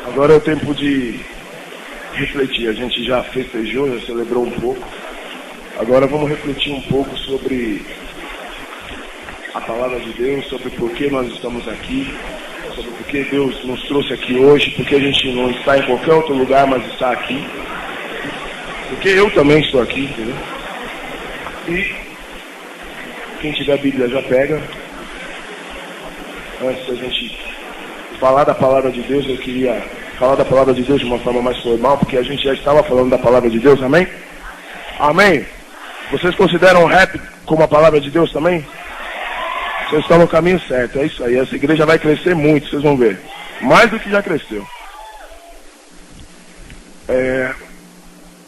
Agora é o tempo de refletir. A gente já festejou, já celebrou um pouco. Agora vamos refletir um pouco sobre a palavra de Deus, sobre por que nós estamos aqui, sobre por que Deus nos trouxe aqui hoje, porque a gente não está em qualquer outro lugar, mas está aqui. Porque eu também estou aqui, entendeu? E quem tiver a Bíblia já pega. Antes da gente falar da palavra de Deus, eu queria falar da palavra de Deus de uma forma mais formal, porque a gente já estava falando da palavra de Deus, amém? Amém? Vocês consideram o rap como a palavra de Deus também? Vocês estão no caminho certo, é isso aí. Essa igreja vai crescer muito, vocês vão ver. Mais do que já cresceu.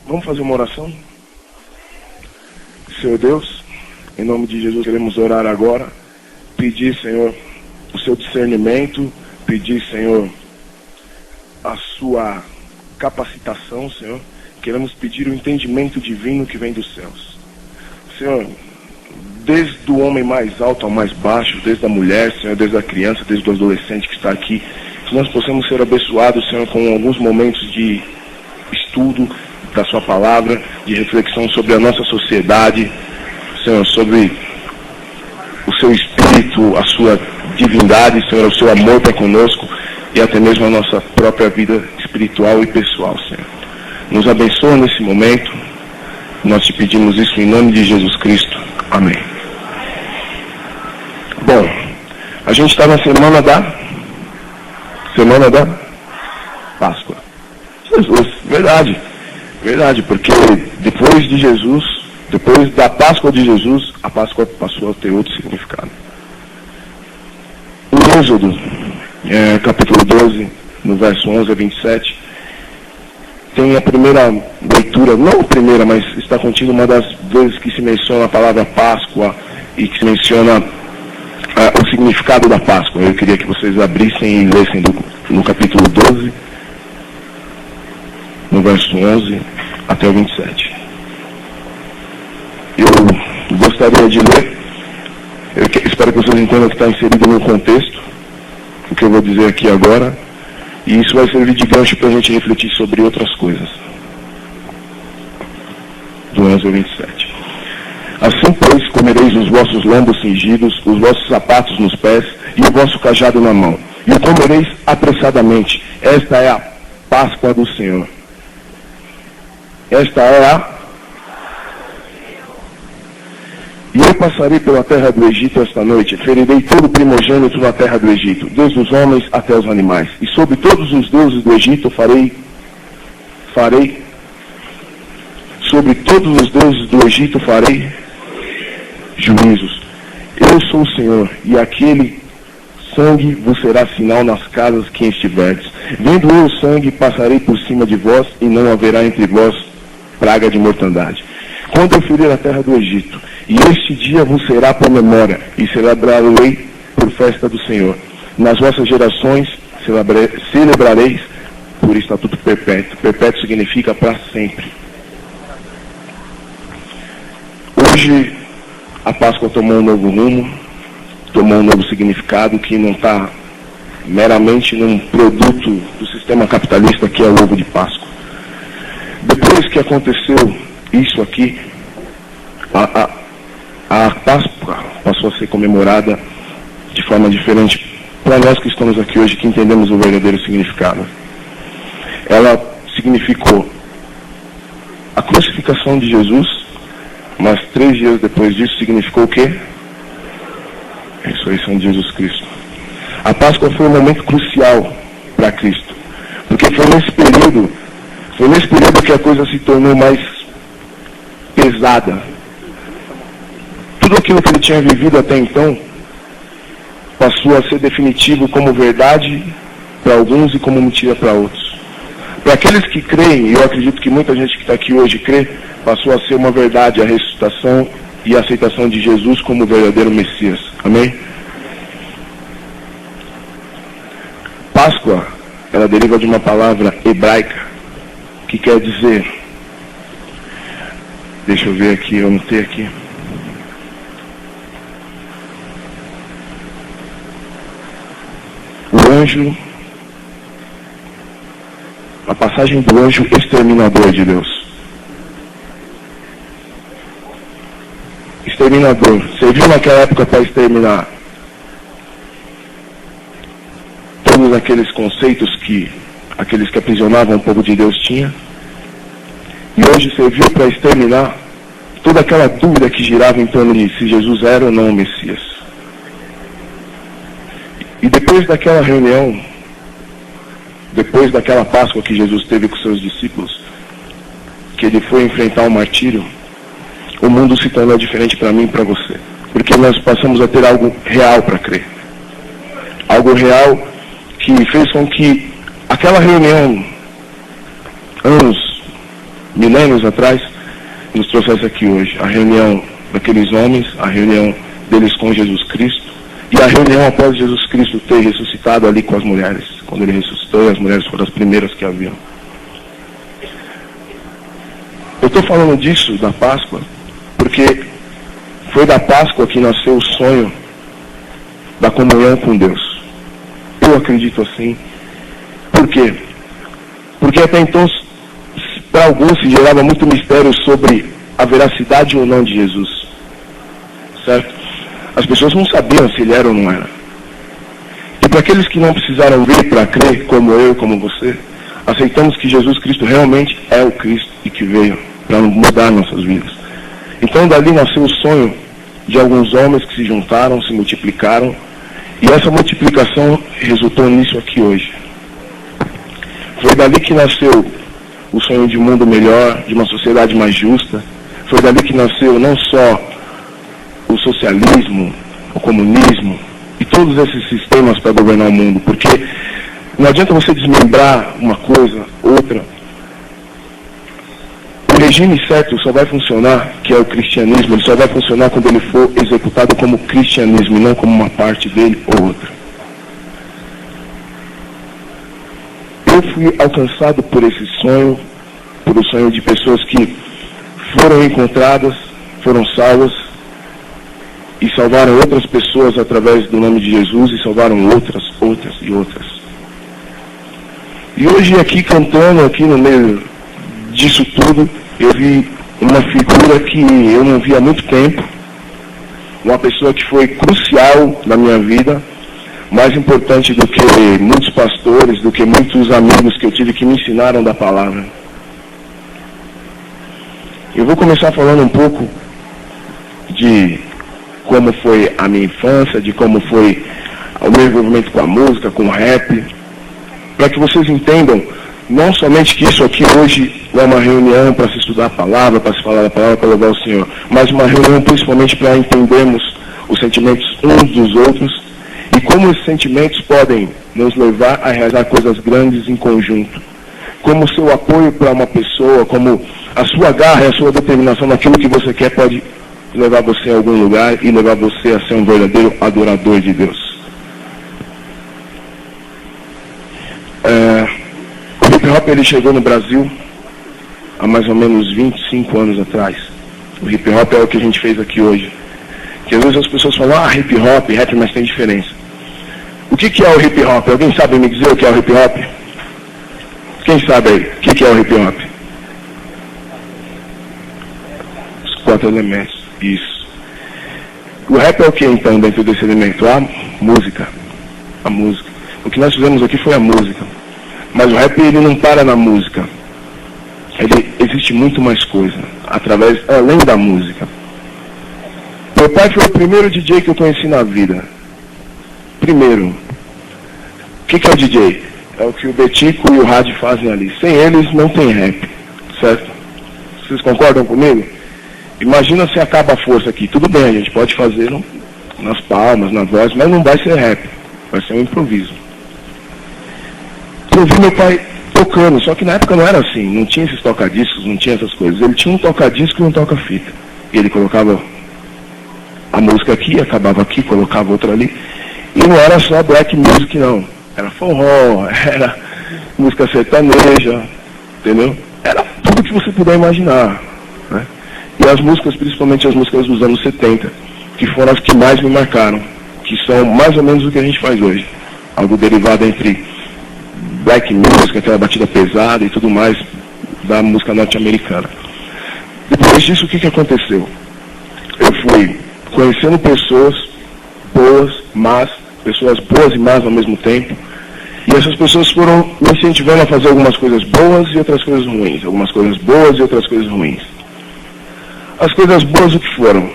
Vamos fazer uma oração? Senhor Deus, em nome de Jesus queremos orar agora. Pedir, Senhor, o seu discernimento. Pedir, Senhor, a sua capacitação, Senhor. Queremos pedir o entendimento divino que vem dos céus. Senhor, desde o homem mais alto ao mais baixo, desde a mulher, Senhor, desde a criança, desde o adolescente que está aqui, que nós possamos ser abençoados, Senhor, com alguns momentos de estudo da sua palavra, de reflexão sobre a nossa sociedade, Senhor, sobre o seu espírito, a sua divindade, Senhor, o seu amor para conosco e até mesmo a nossa própria vida espiritual e pessoal, Senhor. Nos abençoa nesse momento. Nós te pedimos isso em nome de Jesus Cristo. Amém. Bom, a gente está na semana da Páscoa. Jesus, verdade, porque depois de Jesus, depois da Páscoa de Jesus, a Páscoa passou a ter outro significado. O Êxodo, capítulo 12, no verso 11 a 27, tem a primeira leitura, não a primeira, mas está contida uma das vezes que se menciona a palavra Páscoa e que se menciona o significado da Páscoa. Eu queria que vocês abrissem e lessem no capítulo 12, no verso 11 até o 27. Eu gostaria de ler, espero que vocês entendam que está inserido no contexto, o que eu vou dizer aqui agora, e isso vai servir de gancho para a gente refletir sobre outras coisas. Do 11 ao 27. Assim, pois, comereis os vossos lombos cingidos, os vossos sapatos nos pés e o vosso cajado na mão, e o comereis apressadamente. Esta é a Páscoa do Senhor. Esta é a... E eu passarei pela terra do Egito esta noite, ferirei todo o primogênito na terra do Egito, desde os homens até os animais. E sobre todos os deuses do Egito farei sobre todos os deuses do Egito farei juízos. Eu sou o Senhor, e aquele sangue vos será sinal nas casas que estiverdes. Vendo eu o sangue, passarei por cima de vós, e não haverá entre vós praga de mortandade. Quando eu ferir a terra do Egito, e este dia vos será por memória, e celebrarei por festa do Senhor. Nas vossas gerações celebrareis por estatuto perpétuo. Perpétuo significa para sempre. Hoje, a Páscoa tomou um novo rumo, tomou um novo significado que não está meramente num produto do sistema capitalista que é o ovo de Páscoa. Depois que aconteceu isso aqui, a Páscoa passou a ser comemorada de forma diferente para nós que estamos aqui hoje, que entendemos o verdadeiro significado. Ela significou a crucificação de Jesus, mas 3 dias depois disso significou o quê? A ressurreição de Jesus Cristo. A Páscoa foi um momento crucial para Cristo, porque foi nesse período que a coisa se tornou mais pesada. Tudo aquilo que ele tinha vivido até então passou a ser definitivo como verdade para alguns e como mentira para outros. Para aqueles que creem, e eu acredito que muita gente que está aqui hoje crê, passou a ser uma verdade a ressuscitação e a aceitação de Jesus como o verdadeiro Messias. Amém? Páscoa, ela deriva de uma palavra hebraica que quer dizer, deixa eu ver aqui, eu anotei aqui, o anjo a passagem do anjo exterminador de Deus. Exterminador. Serviu naquela época para exterminar todos aqueles conceitos que aqueles que aprisionavam o povo de Deus tinham. E hoje serviu para exterminar toda aquela dúvida que girava em torno de se Jesus era ou não o Messias. E depois daquela reunião, depois daquela Páscoa que Jesus teve com seus discípulos, que ele foi enfrentar o martírio, o mundo se tornou diferente para mim e para você. Porque nós passamos a ter algo real para crer. Algo real que fez com que aquela reunião, anos, milênios atrás, nos trouxesse aqui hoje. A reunião daqueles homens, a reunião deles com Jesus Cristo, e a reunião após Jesus Cristo ter ressuscitado ali com as mulheres. Quando ele ressuscitou, as mulheres foram as primeiras que haviam. Eu estou falando disso, da Páscoa, porque foi da Páscoa que nasceu o sonho da comunhão com Deus. Eu acredito assim. Por quê? Porque até então, para alguns se gerava muito mistério sobre a veracidade ou não de Jesus. Certo? As pessoas não sabiam se ele era ou não era. E para aqueles que não precisaram ver para crer, como eu, como você, aceitamos que Jesus Cristo realmente é o Cristo e que veio para mudar nossas vidas. Então dali nasceu o sonho de alguns homens que se juntaram, se multiplicaram, e essa multiplicação resultou nisso aqui hoje. Foi dali que nasceu o sonho de um mundo melhor, de uma sociedade mais justa. Foi dali que nasceu não só o socialismo, o comunismo e todos esses sistemas para governar o mundo, porque não adianta você desmembrar uma coisa, outra. O regime certo só vai funcionar, que é o cristianismo, ele só vai funcionar quando ele for executado como cristianismo e não como uma parte dele ou outra. Eu fui alcançado por esse sonho, por o sonho de pessoas que foram encontradas, foram salvas e salvaram outras pessoas através do nome de Jesus e salvaram outras. E hoje aqui cantando, aqui no meio disso tudo, eu vi uma figura que eu não vi há muito tempo, uma pessoa que foi crucial na minha vida, mais importante do que muitos pastores, do que muitos amigos que eu tive que me ensinaram da palavra. Eu vou começar falando um pouco de como foi a minha infância, de como foi o meu envolvimento com a música, com o rap, para que vocês entendam não somente que isso aqui hoje é uma reunião para se estudar a palavra, para se falar da palavra, para louvar o Senhor, mas uma reunião principalmente para entendermos os sentimentos uns dos outros e como esses sentimentos podem nos levar a realizar coisas grandes em conjunto. Como o seu apoio para uma pessoa, como a sua garra e a sua determinação naquilo que você quer pode levar você a algum lugar e levar você a ser um verdadeiro adorador de Deus. O hip hop ele chegou no Brasil há mais ou menos 25 anos atrás. O hip hop é o que a gente fez aqui hoje. Que às vezes as pessoas falam, hip hop, rap, mas tem diferença. O que é o hip hop? Alguém sabe me dizer o que é o hip hop? Quem sabe aí? O que é o hip hop? Os 4 elementos. Isso. O rap é o que então dentro desse elemento? A música. A música. O que nós fizemos aqui foi a música. Mas o rap ele não para na música. Ele existe muito mais coisa. Além da música. Meu pai foi o primeiro DJ que eu conheci na vida. Primeiro. O que é o DJ? É o que o Betico e o Rádio fazem ali. Sem eles não tem rap. Certo? Vocês concordam comigo? Imagina se acaba a força aqui. Tudo bem, a gente pode fazer nas palmas, na voz, mas não vai ser rap. Vai ser um improviso. Eu vi meu pai tocando, só que na época não era assim. Não tinha esses toca-discos, não tinha essas coisas. Ele tinha um toca-disco e um toca-fita. E ele colocava a música aqui, acabava aqui, colocava outra ali. E não era só black music, não. Era forró, era música sertaneja, entendeu? Era tudo que você puder imaginar, né? E as músicas, principalmente as músicas dos anos 70, que foram as que mais me marcaram, que são mais ou menos o que a gente faz hoje. Algo derivado entre black music, aquela batida pesada e tudo mais da música norte-americana. Depois disso, o que aconteceu? Eu fui conhecendo pessoas boas, más, pessoas boas e más ao mesmo tempo, e essas pessoas foram me incentivando a fazer algumas coisas boas e outras coisas ruins, algumas coisas boas e outras coisas ruins. As coisas boas o que foram?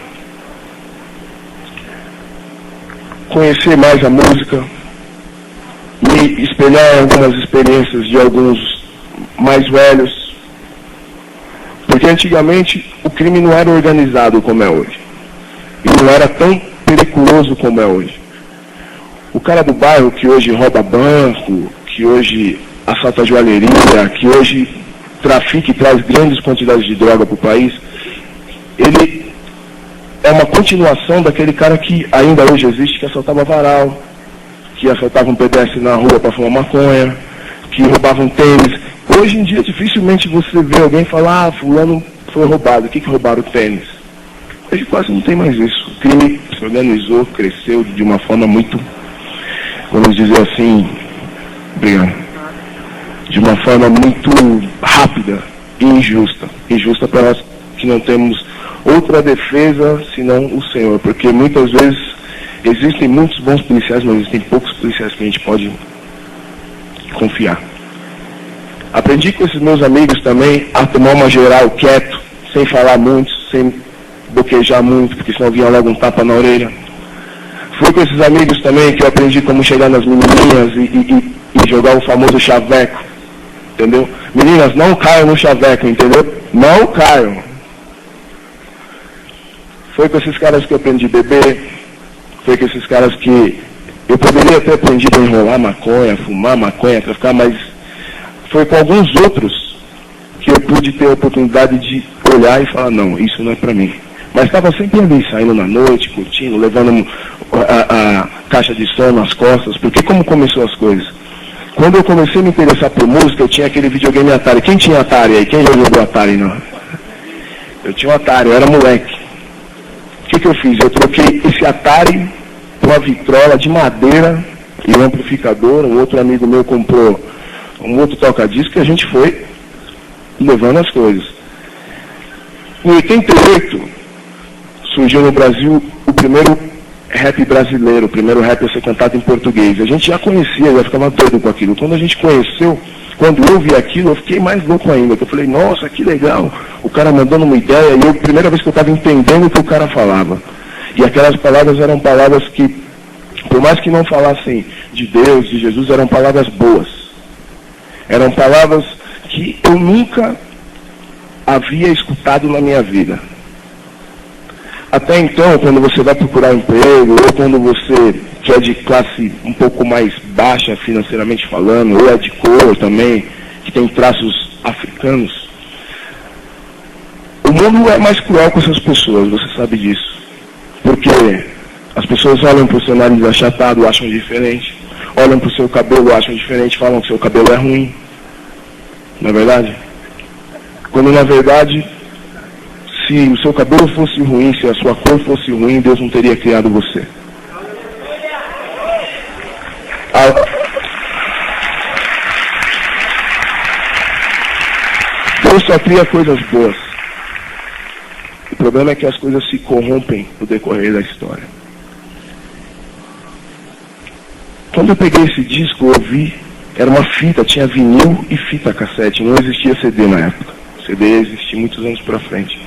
Conhecer mais a música, me espelhar em algumas experiências de alguns mais velhos, porque antigamente o crime não era organizado como é hoje, e não era tão periculoso como é hoje. O cara do bairro que hoje rouba banco, que hoje assalta joalheria, que hoje trafica e traz grandes quantidades de droga para o país, ele é uma continuação daquele cara que ainda hoje existe, que assaltava varal, que assaltava um pedestre na rua para fumar maconha, que roubava um tênis. Hoje em dia dificilmente você vê alguém falar, fulano foi roubado, o que roubaram o tênis? Hoje quase não tem mais isso. O crime se organizou, cresceu de uma forma muito, vamos dizer assim, obrigado, de uma forma muito rápida e injusta. Injusta para nós que não temos outra defesa senão o Senhor, porque muitas vezes existem muitos bons policiais, mas existem poucos policiais que a gente pode confiar. Aprendi com esses meus amigos também a tomar uma geral quieto, sem falar muito, sem boquejar muito, porque senão vinha logo um tapa na orelha. Fui com esses amigos também que eu aprendi como chegar nas menininhas e jogar o famoso chaveco, entendeu? Meninas, não caiam no chaveco, entendeu? Não caiam. Foi com esses caras que eu aprendi a beber, foi com esses caras que eu poderia ter aprendido a enrolar maconha, fumar maconha, traficar, mas foi com alguns outros que eu pude ter a oportunidade de olhar e falar, não, isso não é pra mim. Mas estava sempre ali, saindo na noite, curtindo, levando a caixa de som nas costas, porque como começou as coisas? Quando eu comecei a me interessar por música, eu tinha aquele videogame Atari. Quem tinha Atari aí? Quem já jogou Atari? Não? Eu tinha um Atari, eu era moleque. O que eu fiz? Eu troquei esse Atari por uma vitrola de madeira e um amplificador. Um outro amigo meu comprou um outro toca-disco e a gente foi levando as coisas. Em 88, surgiu no Brasil o primeiro rap brasileiro, o primeiro rap a ser cantado em português. A gente já conhecia, já ficava doido com aquilo. Quando a gente conheceu, quando eu vi aquilo, eu fiquei mais louco ainda. Eu falei, nossa, que legal. O cara mandando uma ideia e eu, primeira vez que eu estava entendendo o que o cara falava. E aquelas palavras eram palavras que, por mais que não falassem de Deus, de Jesus, eram palavras boas. Eram palavras que eu nunca havia escutado na minha vida. Até então, quando você vai procurar emprego, ou quando você que é de classe um pouco mais baixa financeiramente falando, ou é de cor também, que tem traços africanos, o mundo é mais cruel com essas pessoas, você sabe disso. Porque as pessoas olham para o seu nariz achatado, acham diferente, olham para o seu cabelo, acham diferente, falam que seu cabelo é ruim. Não é verdade? Quando na verdade, se o seu cabelo fosse ruim, se a sua cor fosse ruim, Deus não teria criado você. Deus só cria coisas boas. O problema é que as coisas se corrompem no decorrer da história. Quando eu peguei esse disco, eu vi, era uma fita, tinha vinil e fita cassete, não existia CD na época. CD existia muitos anos pra frente.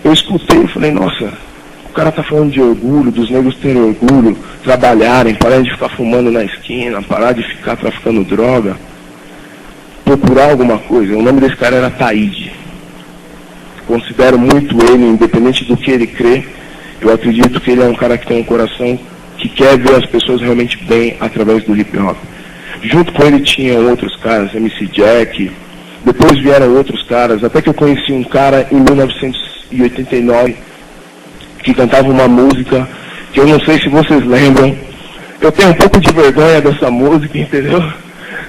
Eu escutei e falei, nossa, o cara tá falando de orgulho, dos negros terem orgulho, trabalharem, pararem de ficar fumando na esquina, parar de ficar traficando droga, procurar alguma coisa. O nome desse cara era Taíde. Considero muito ele, independente do que ele crê, eu acredito que ele é um cara que tem um coração que quer ver as pessoas realmente bem através do hip hop. Junto com ele tinham outros caras, MC Jack, depois vieram outros caras, até que eu conheci um cara em 1989 que cantava uma música que eu não sei se vocês lembram. Eu tenho um pouco de vergonha dessa música, entendeu?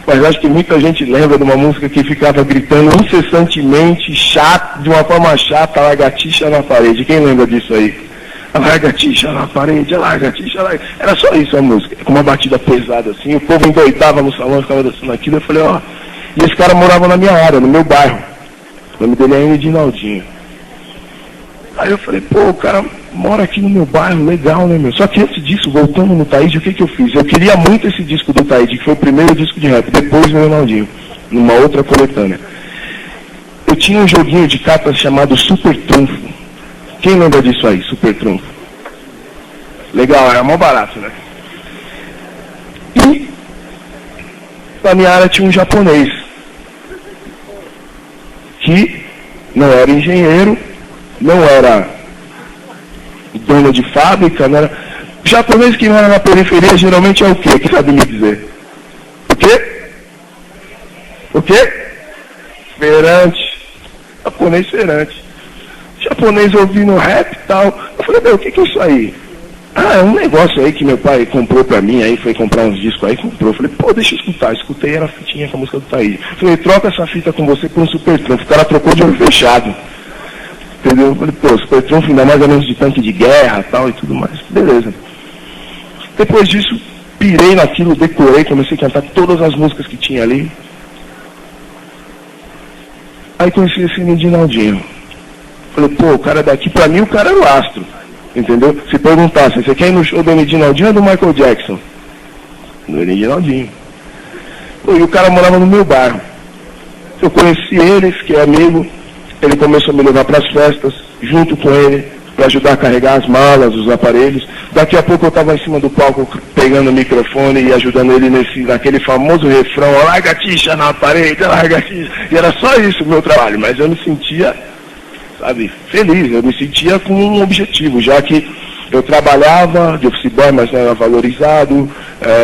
Mas acho que muita gente lembra de uma música que ficava gritando incessantemente, chato, de uma forma chata, lagartixa na parede. Quem lembra disso aí? a lagartixa na parede, a lagartixa, larga. Era só isso a música, com uma batida pesada assim, o povo endoidava no salão, ficava dançando aquilo, eu falei, ó, e esse cara morava na minha área, no meu bairro, o nome dele é Edinaldinho. Aí eu falei, pô, o cara mora aqui no meu bairro, legal, né, meu? Só que antes disso, voltando no Taíde, o que que eu fiz? Eu queria muito esse disco do Taíde, que foi o primeiro disco de rap, depois do Edinaldinho, numa outra coletânea. Eu tinha um joguinho de cartas chamado Super Trunfo. Quem lembra disso aí, Super Trunfo? Legal, era mó barato, né? E na minha área tinha um japonês que não era engenheiro, não era dono de fábrica, não era... O japonês que mora na periferia geralmente é o quê? Quem sabe me dizer? O quê? O quê? Feirante. Japonês feirante. Japonês ouvindo rap e tal. Eu falei, meu, o que é isso aí? Ah, é um negócio aí que meu pai comprou pra mim, aí foi comprar uns discos aí, comprou. Eu falei, pô, deixa eu escutar. Escutei, era a fitinha com a música do Taíde. Eu falei, troca essa fita com você por um Super Trunfo. O cara trocou de olho fechado. Entendeu? Eu falei, pô, Super Trunfo ainda mais ou menos de tanque de guerra tal e tudo mais. Beleza. Depois disso, pirei naquilo, decorei, comecei a cantar todas as músicas que tinha ali. Aí conheci esse Edinaldinho. Falei, pô, o cara daqui, pra mim o cara era o astro. Entendeu? Se perguntasse, você quer ir no show do Edinaldinho ou do Michael Jackson? Do Edinaldinho. Pô, e o cara morava no meu bairro. Eu conheci ele, fiquei amigo. Ele começou a me levar para as festas, junto com ele, para ajudar a carregar as malas, os aparelhos. Daqui a pouco eu estava em cima do palco, pegando o microfone e ajudando ele naquele famoso refrão, lagartixa na parede, lagartixa. E era só isso o meu trabalho, mas eu me sentia, sabe, feliz, eu me sentia com um objetivo, já que eu trabalhava de office boy, mas não era valorizado.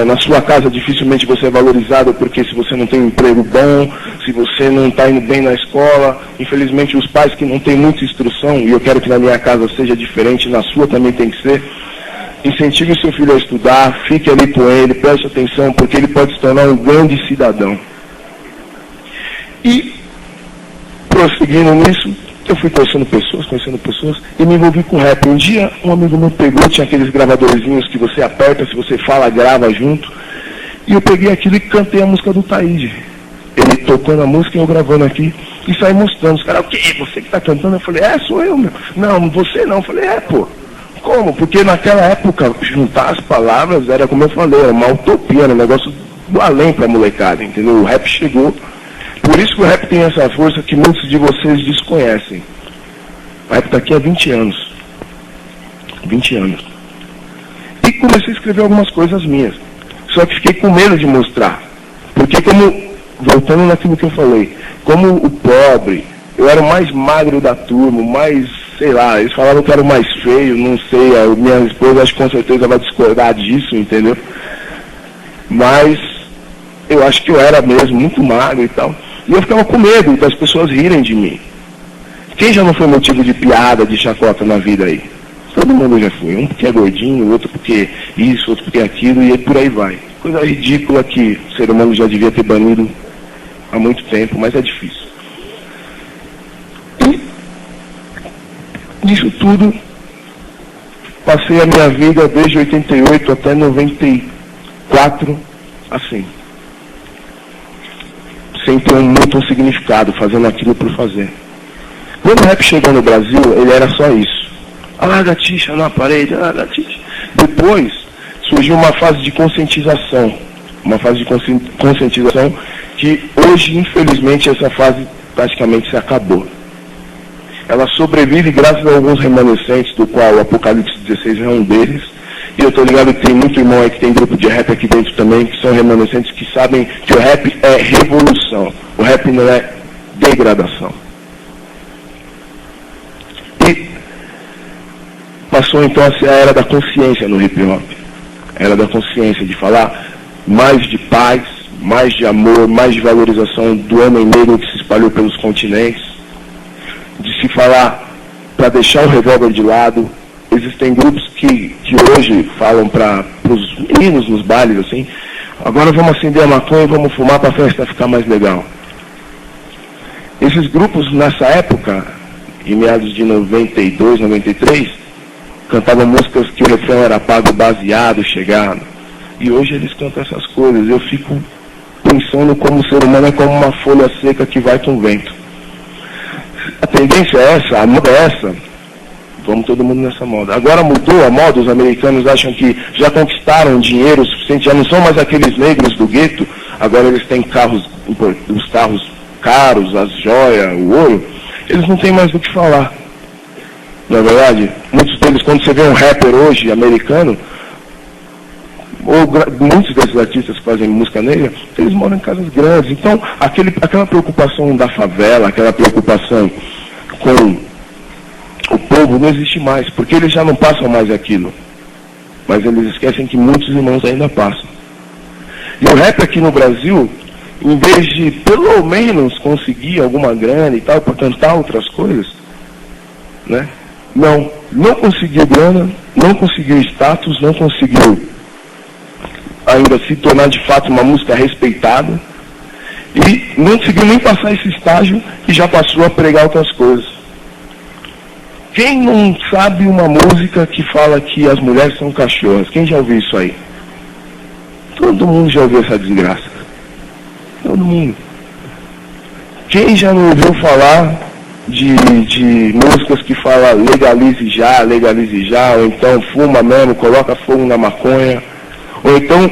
Na sua casa dificilmente você é valorizado, porque se você não tem um emprego bom, se você não está indo bem na escola, infelizmente os pais que não têm muita instrução, e eu quero que na minha casa seja diferente, na sua também tem que ser, incentive o seu filho a estudar, fique ali com ele, preste atenção, porque ele pode se tornar um grande cidadão. E, prosseguindo nisso, eu fui conhecendo pessoas e me envolvi com rap. Um dia um amigo meu pegou, tinha aqueles gravadorzinhos que você aperta, se você fala, grava junto. E eu peguei aquilo e cantei a música do Taíde. Ele tocando a música e eu gravando aqui e saí mostrando. Os caras, o quê? Você que está cantando? Eu falei, sou eu, meu. Não, você não. Eu falei, pô. Como? Porque naquela época, juntar as palavras era, como eu falei, era uma utopia, era um negócio do além pra molecada, entendeu? O rap chegou. Por isso que o rap tem essa força que muitos de vocês desconhecem. O rap está aqui há 20 anos. 20 anos. E comecei a escrever algumas coisas minhas. Só que fiquei com medo de mostrar. Porque voltando naquilo que eu falei, como o pobre, eu era o mais magro da turma, o mais, sei lá, eles falavam que eu era o mais feio, não sei, a minha esposa acho que com certeza vai discordar disso, entendeu? Mas eu acho que eu era mesmo muito magro e tal. E eu ficava com medo das pessoas rirem de mim. Quem já não foi motivo de piada, de chacota na vida aí? Todo mundo já foi. Um porque é gordinho, o outro porque isso, outro porque aquilo, e por aí vai. Coisa ridícula que o ser humano já devia ter banido há muito tempo, mas é difícil. E nisso tudo, passei a minha vida desde 88 até 94, assim. Sem ter muito um significado, fazendo aquilo por fazer. Quando o rap chegou no Brasil, ele era só isso. A lagartixa na parede, a lagartixa. Depois, surgiu uma fase de conscientização. Uma fase de conscientização que hoje, infelizmente, essa fase praticamente se acabou. Ela sobrevive graças a alguns remanescentes, do qual o Apocalipse 16 é um deles. E eu tô ligado que tem muito irmão aí que tem grupo de rap aqui dentro também, que são remanescentes que sabem que o rap é revolução. O rap não é degradação. E passou então a ser a era da consciência no hip hop. A era da consciência, de falar mais de paz, mais de amor, mais de valorização do homem negro que se espalhou pelos continentes. De se falar para deixar o revólver de lado. Existem grupos que hoje falam para os meninos nos bailes, assim, agora vamos acender a maconha e vamos fumar para a festa ficar mais legal. Esses grupos, nessa época, em meados de 92, 93, cantavam músicas que o refrão era pago, baseado, chegado. E hoje eles cantam essas coisas. Eu fico pensando como o ser humano é como uma folha seca que vai com o vento. A tendência é essa, a moda é essa. Vamos todo mundo nessa moda. Agora mudou a moda, os americanos acham que já conquistaram dinheiro suficiente, já não são mais aqueles negros do gueto, agora eles têm carros, os carros caros, as joias, o ouro, eles não têm mais o que falar. Não é verdade? Muitos deles, quando você vê um rapper hoje, americano, ou muitos desses artistas que fazem música negra, eles moram em casas grandes. Então, aquela preocupação da favela, aquela preocupação com o povo não existe mais, porque eles já não passam mais aquilo. Mas eles esquecem que muitos irmãos ainda passam. E o rap aqui no Brasil, em vez de pelo menos conseguir alguma grana e tal, para cantar outras coisas, né? Não conseguiu grana, não conseguiu status, não conseguiu ainda se tornar de fato uma música respeitada, e não conseguiu nem passar esse estágio e já passou a pregar outras coisas. Quem não sabe uma música que fala que as mulheres são cachorras? Quem já ouviu isso aí? Todo mundo já ouviu essa desgraça. Todo mundo. Quem já não ouviu falar de músicas que falam legalize já, ou então fuma mesmo, coloca fogo na maconha, ou então,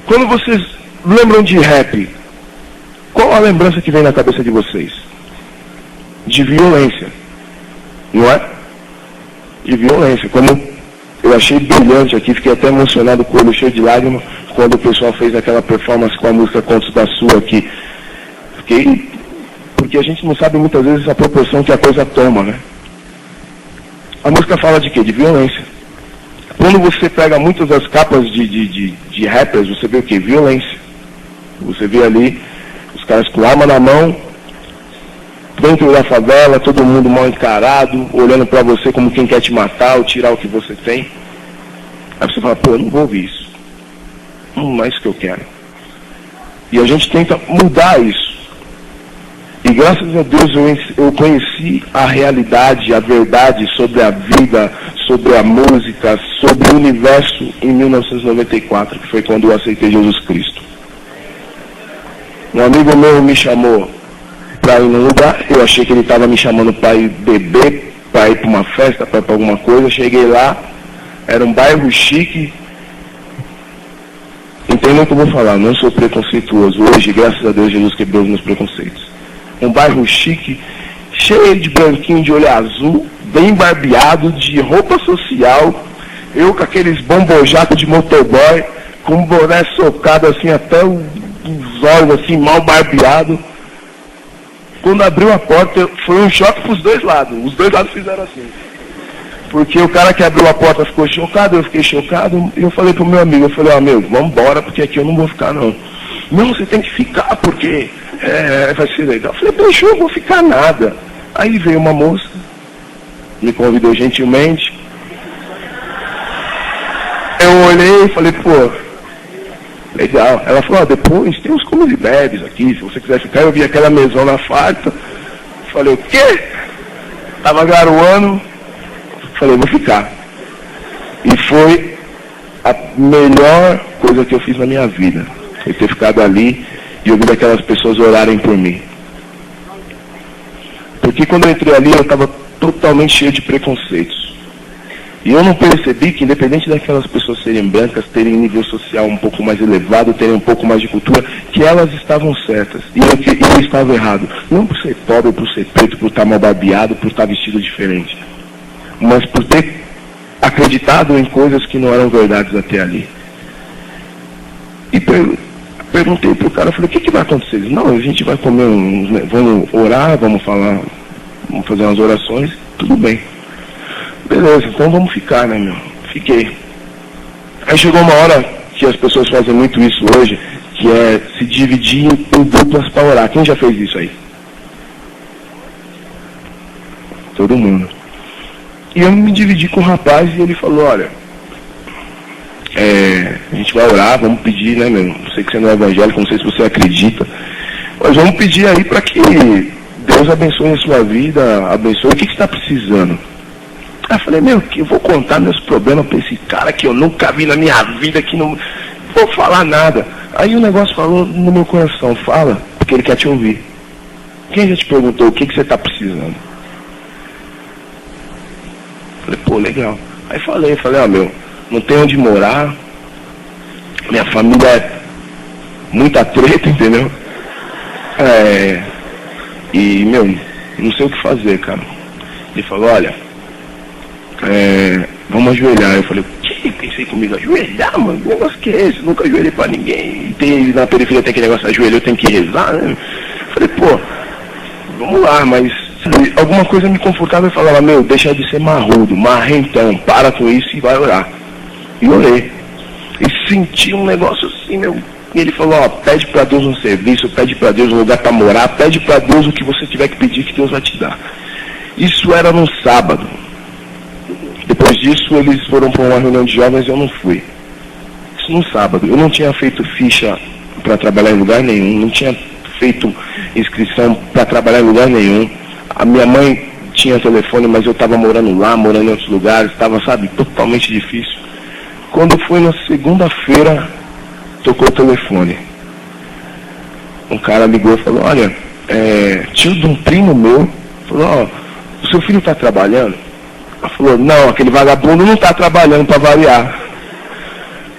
quando vocês lembram de rap, qual a lembrança que vem na cabeça de vocês? De violência. Não é? De violência. Como eu achei brilhante aqui, fiquei até emocionado com o olho cheio de lágrimas quando o pessoal fez aquela performance com a música Contos da Sua aqui. Fiquei, porque a gente não sabe muitas vezes a proporção que a coisa toma, né? A música fala de quê? De violência. Quando você pega muitas das capas de rappers, você vê o quê? Violência. Você vê ali os caras com arma na mão, dentro da favela, todo mundo mal encarado, olhando pra você como quem quer te matar ou tirar o que você tem. Aí você fala, pô, eu não vou ouvir isso. Não é isso que eu quero. E a gente tenta mudar isso. E graças a Deus eu conheci a realidade, a verdade sobre a vida, sobre a música, sobre o universo em 1994, que foi quando eu aceitei Jesus Cristo. Um amigo meu me chamou para ir num lugar, eu achei que ele estava me chamando para ir beber, para ir para uma festa, para ir para alguma coisa. Cheguei lá, era um bairro chique. Entendam o que eu vou falar, não sou preconceituoso. Hoje, graças a Deus, Jesus quebrou os meus preconceitos. Um bairro chique, cheio de branquinho de olho azul, bem barbeado, de roupa social, eu com aqueles bombojacos de motoboy, com um boné socado assim até os olhos assim, mal barbeado. Quando abriu a porta, foi um choque para os dois lados. Os dois lados fizeram assim. Porque o cara que abriu a porta ficou chocado, eu fiquei chocado. E eu falei pro meu amigo, eu falei, meu, vamos embora, porque aqui eu não vou ficar, não. Não, você tem que ficar, porque vai ser legal. Eu falei, deixa, eu não vou ficar nada. Aí veio uma moça, me convidou gentilmente. Eu olhei e falei, pô, legal. Ela falou, depois tem uns comes e bebes aqui, se você quiser ficar. Eu vi aquela mesona farta. Falei, o quê? Tava garoando. Falei, vou ficar. E foi a melhor coisa que eu fiz na minha vida. Foi ter ficado ali e ouvir aquelas pessoas orarem por mim. Porque quando eu entrei ali, eu estava totalmente cheio de preconceitos. E eu não percebi que, independente daquelas pessoas serem brancas, terem nível social um pouco mais elevado, terem um pouco mais de cultura, que elas estavam certas. E eu estava errado. Não por ser pobre, por ser preto, por estar mal barbeado, por estar vestido diferente. Mas por ter acreditado em coisas que não eram verdades até ali. E perguntei pro cara, falei, o que vai acontecer? Ele, não, a gente vai comer vamos orar, vamos falar, vamos fazer umas orações, tudo bem. Beleza, então vamos ficar, né, meu? Fiquei. Aí chegou uma hora que as pessoas fazem muito isso hoje, que é se dividir em duplas para orar. Quem já fez isso aí? Todo mundo. E eu me dividi com o rapaz e ele falou, olha, a gente vai orar, vamos pedir, né, meu? Eu sei que você não é evangélico, não sei se você acredita, mas vamos pedir aí para que Deus abençoe a sua vida, abençoe. O que você está precisando? Aí eu falei, meu, que eu vou contar meus problemas pra esse cara que eu nunca vi na minha vida, que não vou falar nada. Aí o negócio falou no meu coração, fala, porque ele quer te ouvir. Quem já te perguntou o que você está precisando? Falei, pô, legal. Aí falei, ó, meu, não tem onde morar, minha família é muita treta, entendeu? E, meu, não sei o que fazer, cara. Ele falou, olha, vamos ajoelhar. Eu falei, o que? Pensei comigo, ajoelhar, mano? Que negócio que é esse? Eu nunca ajoelhei pra ninguém. Na periferia tem aquele negócio, ajoelhou, tem que rezar, né? Eu falei, pô, vamos lá, mas alguma coisa me confortava e falava, meu, deixa de ser marrudo, marrentão, para com isso e vai orar. E orei. E senti um negócio assim, meu. E ele falou, ó, pede para Deus um serviço, pede para Deus um lugar para morar, pede para Deus o que você tiver que pedir, que Deus vai te dar. Isso era no sábado. Depois disso, eles foram para uma reunião de jovens e eu não fui. Isso no sábado. Eu não tinha feito ficha para trabalhar em lugar nenhum, não tinha feito inscrição para trabalhar em lugar nenhum. A minha mãe tinha telefone, mas eu estava morando lá, morando em outros lugares, estava, sabe, totalmente difícil. Quando foi na segunda-feira, tocou o telefone. Um cara ligou e falou, olha, tio de um primo meu, falou, ó, o seu filho está trabalhando? Ela falou, não, aquele vagabundo não está trabalhando para variar.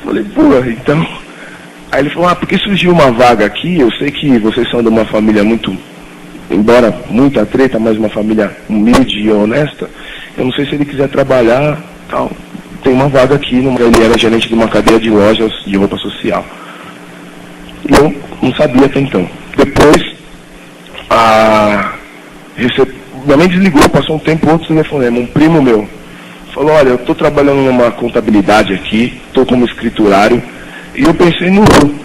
Falei, pô, então... Aí ele falou, porque surgiu uma vaga aqui, eu sei que vocês são de uma família muito, embora muita treta, mas uma família humilde e honesta, eu não sei se ele quiser trabalhar, tal, tem uma vaga aqui, ele era gerente de uma cadeia de lojas de roupa social. E eu não sabia até então. Depois, minha mãe desligou, passou um tempo, outro telefonema, um primo meu, falou, olha, eu estou trabalhando numa contabilidade aqui, estou como escriturário, e eu pensei no Rio.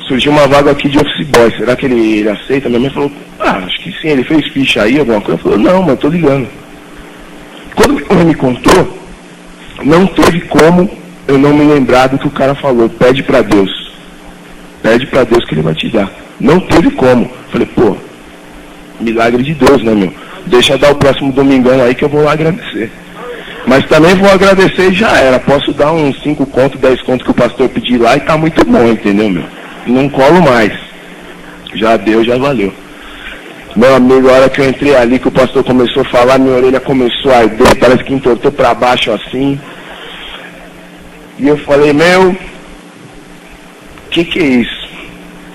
Surgiu uma vaga aqui de office boy, será que ele aceita? Minha mãe falou, acho que sim, ele fez ficha aí, alguma coisa. Eu falei, não, mas estou ligando. Quando minha mãe me contou, não teve como eu não me lembrar do que o cara falou, pede para Deus. Pede para Deus que ele vai te dar. Não teve como. Falei, pô, milagre de Deus, né, meu? Deixa dar o próximo domingão aí que eu vou lá agradecer. Mas também vou agradecer e já era. Posso dar uns 5 contos, 10 contos que o pastor pedir lá e tá muito bom, entendeu, meu? Não colo mais. Já deu, já valeu. Meu amigo, a hora que eu entrei ali, que o pastor começou a falar, minha orelha começou a arder, parece que entortou pra baixo assim. E eu falei, meu, que é isso?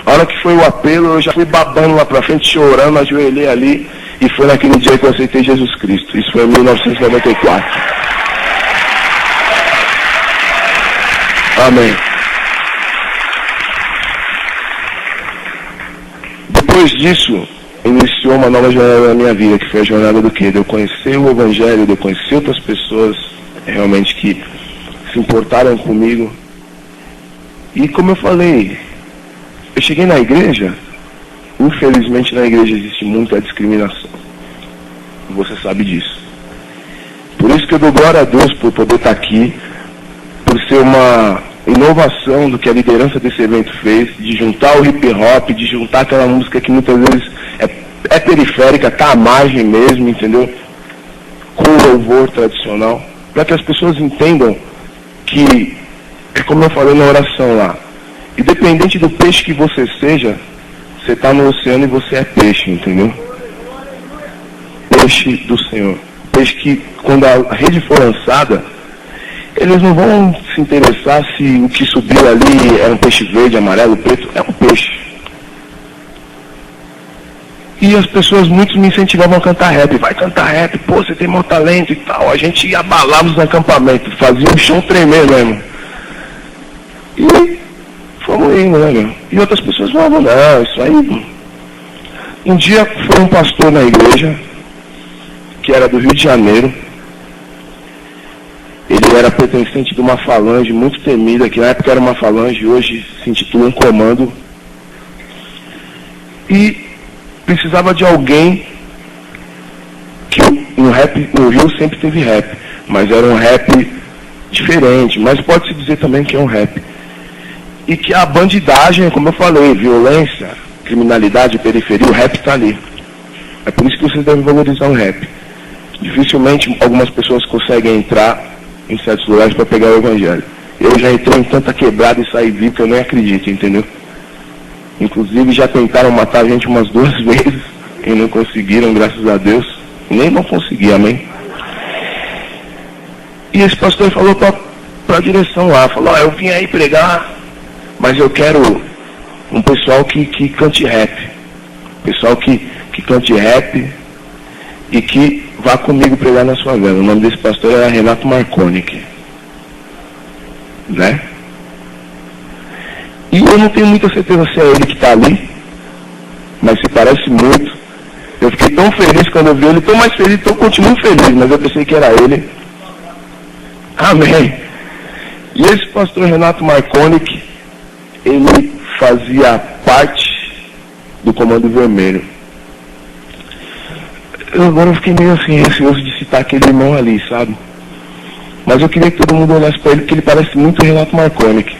A hora que foi o apelo, eu já fui babando lá pra frente, chorando, ajoelhei ali. E foi naquele dia que eu aceitei Jesus Cristo. Isso foi em 1994. Amém. Depois disso, iniciou uma nova jornada na minha vida, que foi a jornada do quê? De eu conhecer o Evangelho, de eu conhecer outras pessoas realmente que se importaram comigo. E como eu falei, eu cheguei na igreja, infelizmente na igreja existe muita discriminação. Você sabe disso. Por isso que eu dou glória a Deus por poder estar aqui, por ser uma inovação do que a liderança desse evento fez, de juntar o hip hop, de juntar aquela música que muitas vezes é periférica, está à margem mesmo, entendeu? Com o louvor tradicional, para que as pessoas entendam que, é como eu falei na oração lá, independente do peixe que você seja, você está no oceano e você é peixe, entendeu? Peixe do Senhor. Peixe que, quando a rede for lançada, eles não vão se interessar se o que subiu ali é um peixe verde, amarelo, preto, é um peixe. E as pessoas, muitos me incentivavam a cantar rap. Vai cantar rap, pô, você tem mau talento e tal. A gente ia abalar nos acampamentos, fazia um chão tremer mesmo. E fomos indo, né, meu? E outras pessoas falavam, não, isso aí... Um dia foi um pastor na igreja, que era do Rio de Janeiro. Ele era pertencente de uma falange muito temida, que na época era uma falange, hoje se intitula um comando. E precisava de alguém que no Rio sempre teve rap, mas era um rap diferente, mas pode-se dizer também que é um rap. E que a bandidagem, como eu falei, violência, criminalidade, periferia, o rap está ali. É por isso que vocês devem valorizar o rap. Dificilmente algumas pessoas conseguem entrar em certos lugares para pegar o Evangelho. Eu já entrei em tanta quebrada e saí vivo que eu nem acredito, entendeu? Inclusive já tentaram matar a gente umas 2 vezes e não conseguiram, graças a Deus. E nem vão conseguir, amém? E esse pastor falou para a direção lá, falou, eu vim aí pregar, mas eu quero um pessoal que cante rap. Pessoal que cante rap e que vá comigo pregar na sua vela. O nome desse pastor era Renato Marconic. Né? E eu não tenho muita certeza se é ele que está ali, mas se parece muito. Eu fiquei tão feliz quando eu vi ele, tão mais feliz, então continuo feliz, mas eu pensei que era ele. Amém. E esse pastor Renato Marconic, ele fazia parte do Comando Vermelho. Agora eu fiquei meio assim, receoso de citar aquele irmão ali, sabe? Mas eu queria que todo mundo olhasse para ele, porque ele parece muito o Renato Marconic.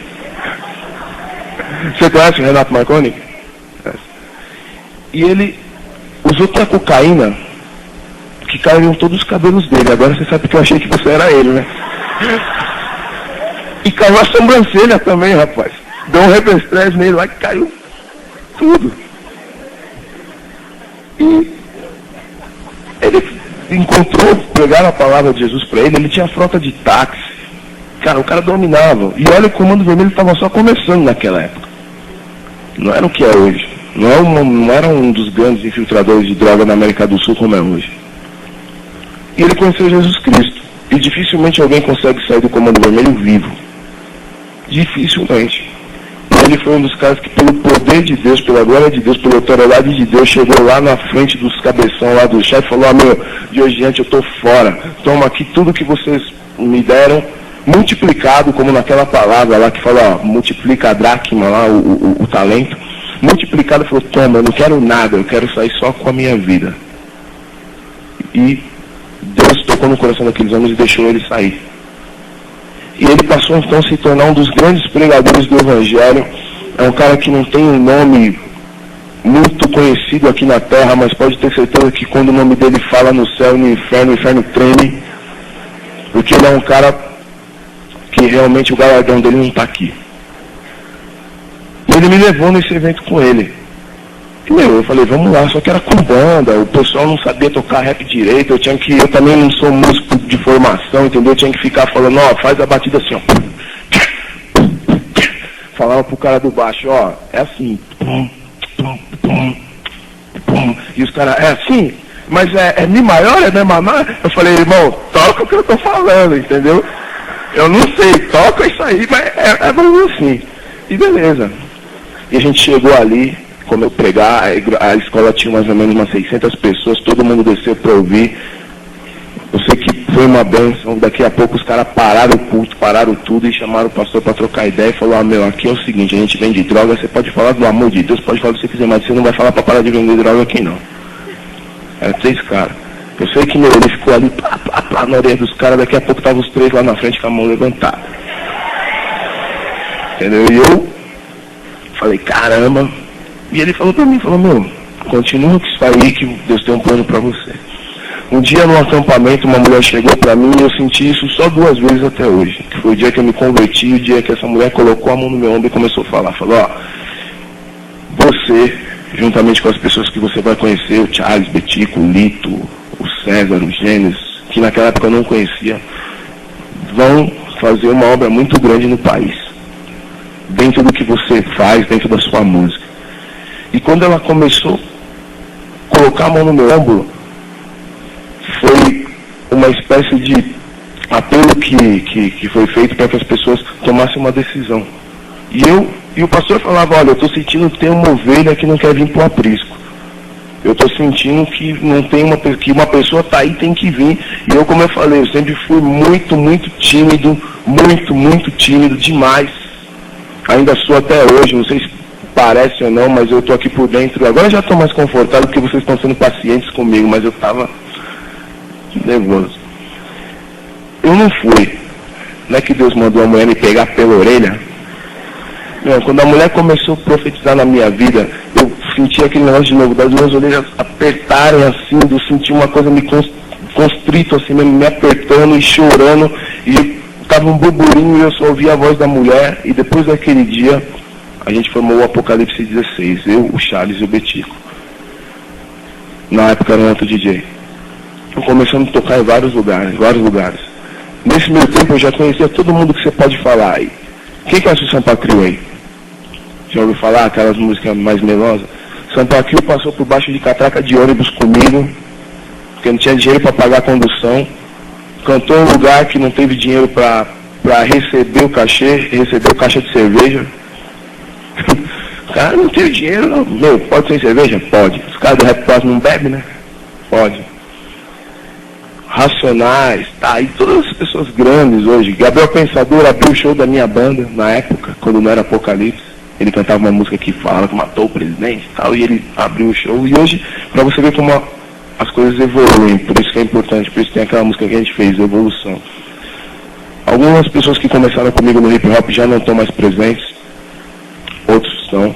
Você conhece o Renato Marconic? E ele usou tanta cocaína que caíram todos os cabelos dele. Agora você sabe que eu achei que você era ele, né? E caiu a sobrancelha também, rapaz. Deu um rebestresse nele lá que caiu tudo. E ele encontrou, pegaram a palavra de Jesus para ele tinha frota de táxi. Cara, o cara dominava. E olha, o Comando Vermelho estava só começando naquela época. Não era o que é hoje. Não era um dos grandes infiltradores de droga na América do Sul como é hoje. E ele conheceu Jesus Cristo. E dificilmente alguém consegue sair do Comando Vermelho vivo. Dificilmente. Ele foi um dos caras que, pelo poder de Deus, pela glória de Deus, pela autoridade de Deus, chegou lá na frente dos cabeção lá do chefe e falou, de hoje em diante eu estou fora. Toma aqui tudo que vocês me deram, multiplicado, como naquela palavra lá que fala, multiplica a dracma lá, o talento. Multiplicado, falou, toma, eu não quero nada, eu quero sair só com a minha vida. E Deus tocou no coração daqueles homens e deixou ele sair. E ele passou então a se tornar um dos grandes pregadores do Evangelho. É um cara que não tem um nome muito conhecido aqui na terra, mas pode ter certeza que quando o nome dele fala no céu e no inferno, o inferno treme. Porque ele é um cara que realmente o galardão dele não está aqui. E ele me levou nesse evento com ele. E eu falei, vamos lá, só que era com banda, o pessoal não sabia tocar rap direito, eu também não sou músico de formação, entendeu? Eu tinha que ficar falando, faz a batida assim, ó. Falava pro cara do baixo, é assim. E os caras, é assim, mas é Mi maior, é Mi menor? Eu falei, irmão, toca o que eu tô falando, entendeu? Eu não sei, toca isso aí, mas é assim. E beleza. E a gente chegou ali, como eu pregar, a escola tinha mais ou menos umas 600 pessoas, todo mundo desceu para ouvir. Eu sei que foi uma bênção, daqui a pouco os caras pararam o culto, pararam tudo e chamaram o pastor para trocar ideia e falou, aqui é o seguinte, a gente vende droga, você pode falar do amor de Deus, pode falar o que você quiser, mas você não vai falar para parar de vender droga aqui não. Eram 3 caras. Eu sei que ele ficou ali, plá, na orelha dos caras, daqui a pouco estavam os 3 lá na frente com a mão levantada. Entendeu? E eu falei, caramba. E ele falou pra mim, continua com isso aí que Deus tem um plano pra você. Um dia no acampamento uma mulher chegou pra mim e eu senti isso só 2 vezes até hoje. Que foi o dia que eu me converti e o dia que essa mulher colocou a mão no meu ombro e começou a falar. Falou, você, juntamente com as pessoas que você vai conhecer, o Charles, Betico, o Lito, o César, o Gênesis, que naquela época eu não conhecia, vão fazer uma obra muito grande no país. Dentro do que você faz, dentro da sua música. E quando ela começou a colocar a mão no meu ombro, foi uma espécie de apelo que foi feito para que as pessoas tomassem uma decisão. E o pastor falava, eu estou sentindo que tem uma ovelha que não quer vir para o aprisco. Eu estou sentindo que não tem que uma pessoa está aí, tem que vir. E eu, como eu falei, eu sempre fui muito, muito tímido, muito tímido demais. Ainda sou até hoje, não sei se parece ou não, mas eu estou aqui por dentro. Agora já estou mais confortável porque vocês estão sendo pacientes comigo, mas eu estava nervoso. Eu não fui. Não é que Deus mandou a mulher me pegar pela orelha? Não, quando a mulher começou a profetizar na minha vida, eu senti aquele negócio de novo, das minhas orelhas apertarem assim, eu senti uma coisa me constrito assim mesmo, me apertando e chorando, e tava um burburinho e eu só ouvia a voz da mulher. E depois daquele dia, a gente formou o Apocalipse 16, eu, o Charles e o Betico. Na época era um outro DJ. Começamos a tocar em vários lugares, Nesse meio tempo eu já conhecia todo mundo que você pode falar aí. Quem conhece o Sampa Crio aí? Já ouviu falar aquelas músicas mais melosas? Sampa Crio passou por baixo de catraca de ônibus comigo, porque não tinha dinheiro para pagar a condução. Cantou em um lugar que não teve dinheiro para receber o cachê de cerveja. O cara não teve dinheiro, não. Meu, pode ser cerveja? Pode. Os caras do rap quase não bebem, né? Pode. Racionais, tá, e todas as pessoas grandes hoje. Gabriel Pensador abriu o show da minha banda na época, quando não era Apocalipse. Ele cantava uma música que falava que matou o presidente e tal, e ele abriu o show. E hoje, pra você ver como as coisas evoluem, por isso que é importante, por isso tem aquela música que a gente fez, Evolução. Algumas pessoas que começaram comigo no hip hop já não estão mais presentes, outros estão.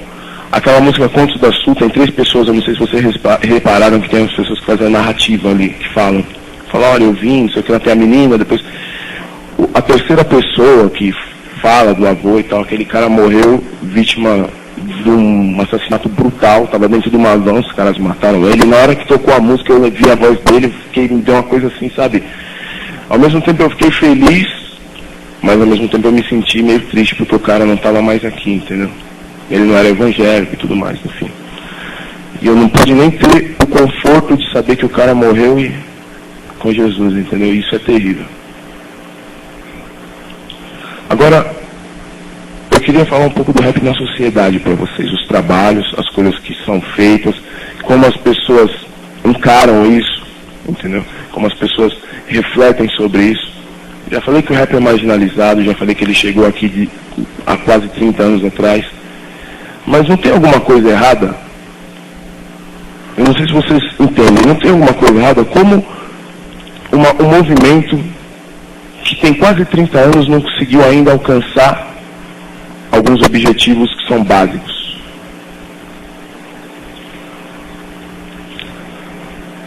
Aquela música Contos da Sul, tem 3 pessoas, eu não sei se vocês repararam que tem as pessoas que fazem a narrativa ali, que falam, olha, eu vim, não sei o que, até a menina, depois... A terceira pessoa que fala do avô e tal, aquele cara morreu vítima de um assassinato brutal, estava dentro de uma van, os caras mataram ele, e na hora que tocou a música eu vi a voz dele, me deu uma coisa assim, sabe? Ao mesmo tempo eu fiquei feliz, mas ao mesmo tempo eu me senti meio triste porque o cara não estava mais aqui, entendeu? Ele não era evangélico e tudo mais, enfim. E eu não pude nem ter o conforto de saber que o cara morreu e com Jesus, entendeu? Isso é terrível. Agora, eu queria falar um pouco do rap na sociedade para vocês, os trabalhos, as coisas que são feitas, como as pessoas encaram isso, entendeu? Como as pessoas refletem sobre isso. Já falei que o rap é marginalizado, já falei que ele chegou aqui há quase 30 anos atrás, mas não tem alguma coisa errada? Eu não sei se vocês entendem, não tem alguma coisa errada? Como um movimento que tem quase 30 anos não conseguiu ainda alcançar alguns objetivos que são básicos.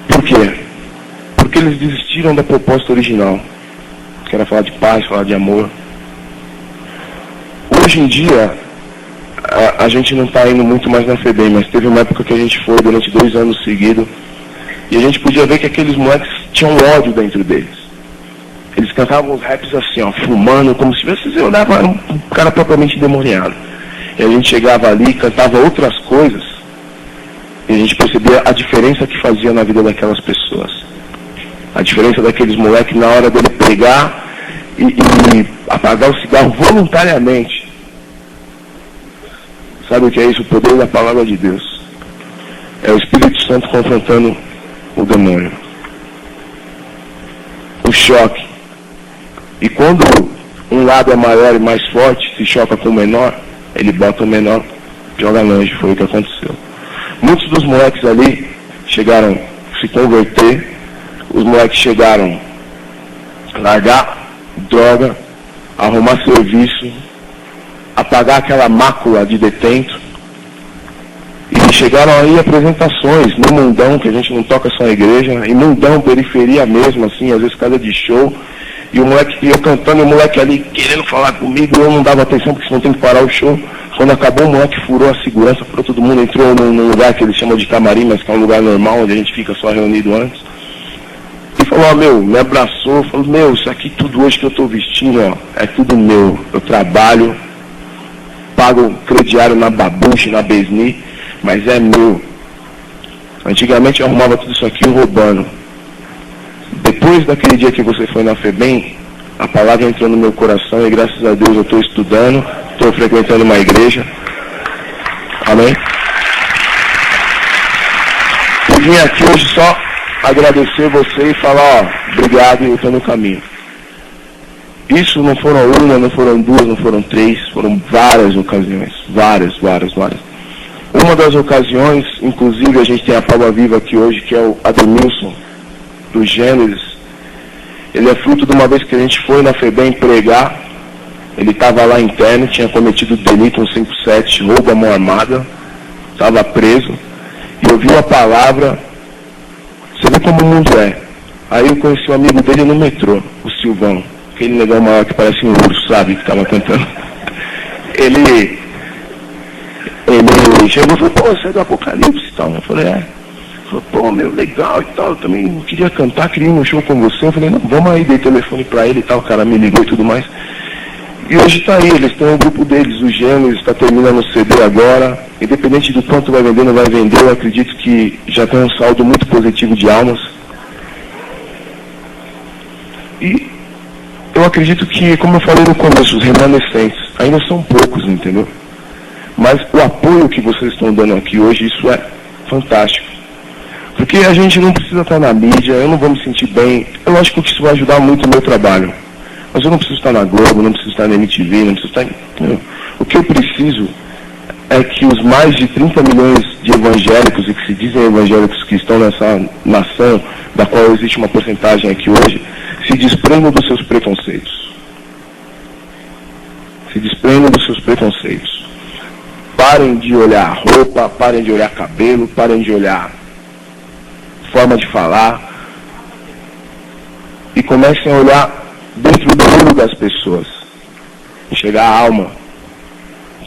Por quê? Porque eles desistiram da proposta original, que era falar de paz, falar de amor. Hoje em dia, a gente não está indo muito mais na FEBEM, mas teve uma época que a gente foi durante 2 anos seguidos, e a gente podia ver que aqueles moleques tinham ódio dentro deles. Eles cantavam os raps assim, ó, fumando, como se tivesse, eu olhava um cara propriamente demoniado. E a gente chegava ali, cantava outras coisas, e a gente percebia a diferença que fazia na vida daquelas pessoas. A diferença daqueles moleques na hora dele pegar e apagar o cigarro voluntariamente. Sabe o que é isso? O poder da palavra de Deus. É o Espírito Santo confrontando o demônio. O choque. E quando um lado é maior e mais forte, se choca com o menor, ele bota o menor, joga longe. Foi o que aconteceu. Muitos dos moleques ali chegaram a se converter, os moleques chegaram a largar droga, arrumar serviço, apagar aquela mácula de detento, e chegaram aí apresentações no mundão, que a gente não toca só na igreja, em mundão, periferia mesmo, assim, às vezes casa de show, e o moleque, eu cantando, e o moleque ali querendo falar comigo, eu não dava atenção, porque senão tem que parar o show. Quando acabou, o moleque furou a segurança, furou todo mundo, entrou num lugar que eles chamam de camarim, mas que é um lugar normal, onde a gente fica só reunido antes, e falou, me abraçou, falou, isso aqui tudo hoje que eu estou vestindo, ó, é tudo meu, eu trabalho, pago crediário na Babuche, na Besni, mas é meu. Antigamente eu arrumava tudo isso aqui roubando. Depois daquele dia que você foi na FEBEM, a palavra entrou no meu coração e graças a Deus eu estou estudando, estou frequentando uma igreja. Amém? Eu vim aqui hoje só agradecer você e falar, obrigado, e eu estou no caminho. Isso não foram uma, não foram duas, não foram 3, foram várias ocasiões. Várias. Uma das ocasiões, inclusive a gente tem a Palma Viva aqui hoje, que é o Ademilson, do Gênesis. Ele é fruto de uma vez que a gente foi na FEBEM pregar, ele estava lá interno, tinha cometido delito 157, roubo à mão armada, estava preso, e ouviu a palavra. Você vê como o mundo é. Aí eu conheci um amigo dele no metrô, o Silvão, aquele negão maior que parece um urso, sabe, que estava cantando. Ele chegou e falou, pô, você é do Apocalipse e tal. Eu falei, é. Ele falou, pô, meu, legal e tal, eu também queria cantar, queria ir no show com você. Eu falei, não, vamos aí, dei telefone pra ele e tal, o cara me ligou e tudo mais. E hoje tá aí, eles têm um grupo deles, o Gêmeos, está terminando o CD agora. Independente do quanto vai vender, não vai vender, eu acredito que já tem um saldo muito positivo de almas. E eu acredito que, como eu falei no começo, os remanescentes ainda são poucos, entendeu? Mas o apoio que vocês estão dando aqui hoje, isso é fantástico. Porque a gente não precisa estar na mídia, eu não vou me sentir bem. Eu acho que isso vai ajudar muito o meu trabalho. Mas eu não preciso estar na Globo, não preciso estar na MTV, não preciso estar... Entendeu? O que eu preciso é que os mais de 30 milhões de evangélicos e que se dizem evangélicos que estão nessa nação, da qual existe uma porcentagem aqui hoje, se desprendam dos seus preconceitos. Se desprendam dos seus preconceitos. Parem de olhar roupa, parem de olhar cabelo, parem de olhar forma de falar e comecem a olhar dentro do olho das pessoas, enxergar a alma.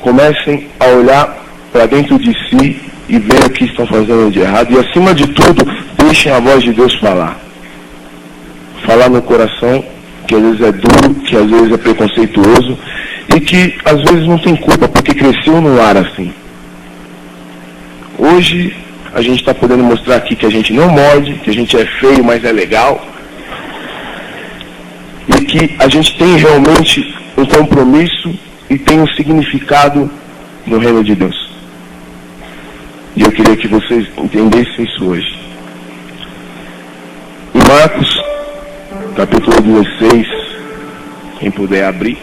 Comecem a olhar para dentro de si e ver o que estão fazendo de errado e, acima de tudo, deixem a voz de Deus falar. Falar no coração, que às vezes é duro, que às vezes é preconceituoso e que às vezes não tem culpa, porque cresceu no lar assim. Hoje a gente está podendo mostrar aqui que a gente não morde, que a gente é feio, mas é legal. E que a gente tem realmente um compromisso e tem um significado no reino de Deus. E eu queria que vocês entendessem isso hoje. Em Marcos, capítulo 16, quem puder abrir.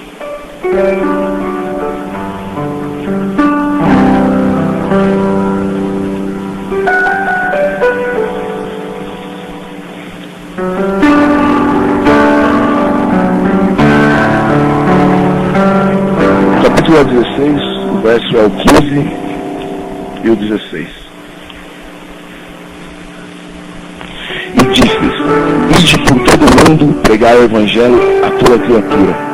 Capítulo 16, o verso é o 15 e o 16. E disse-lhes, ide por todo mundo pregar o evangelho a toda criatura.